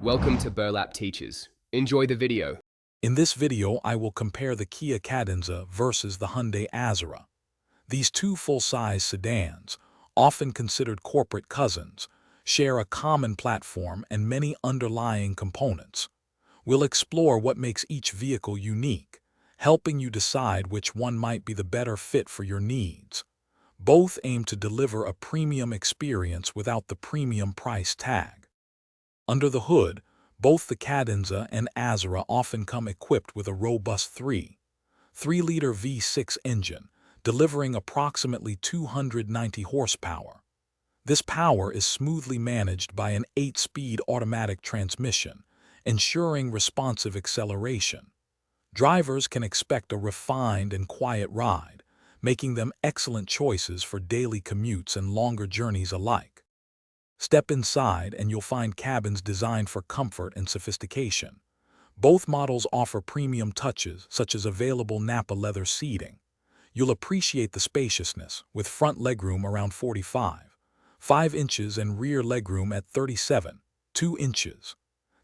Welcome to Burlap Teachers. Enjoy the video. In this video, I will compare the Kia Cadenza versus the Hyundai Azera. These two full-size sedans, often considered corporate cousins, share a common platform and many underlying components. We'll explore what makes each vehicle unique, helping you decide which one might be the better fit for your needs. Both aim to deliver a premium experience without the premium price tag. Under the hood, both the Cadenza and Azera often come equipped with a robust 3.3-liter V6 engine, delivering approximately 290 horsepower. This power is smoothly managed by an 8-speed automatic transmission, ensuring responsive acceleration. Drivers can expect a refined and quiet ride, making them excellent choices for daily commutes and longer journeys alike. Step inside and you'll find cabins designed for comfort and sophistication. Both models offer premium touches, such as available Napa leather seating. You'll appreciate the spaciousness, with front legroom around 45.5 inches and rear legroom at 37.2 inches.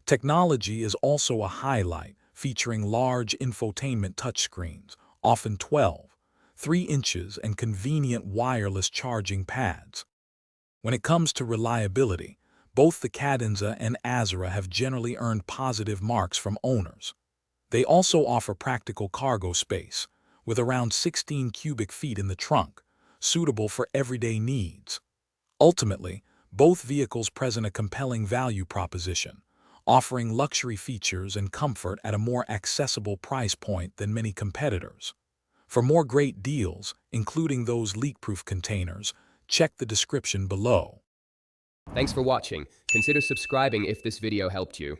Technology is also a highlight, featuring large infotainment touchscreens, often 12.3 inches, and convenient wireless charging pads. When it comes to reliability, both the Cadenza and Azera have generally earned positive marks from owners. They also offer practical cargo space, with around 16 cubic feet in the trunk, suitable for everyday needs. Ultimately, both vehicles present a compelling value proposition, offering luxury features and comfort at a more accessible price point than many competitors. For more great deals, including those leak-proof containers, check the description below. Thanks for watching. Consider subscribing if this video helped you.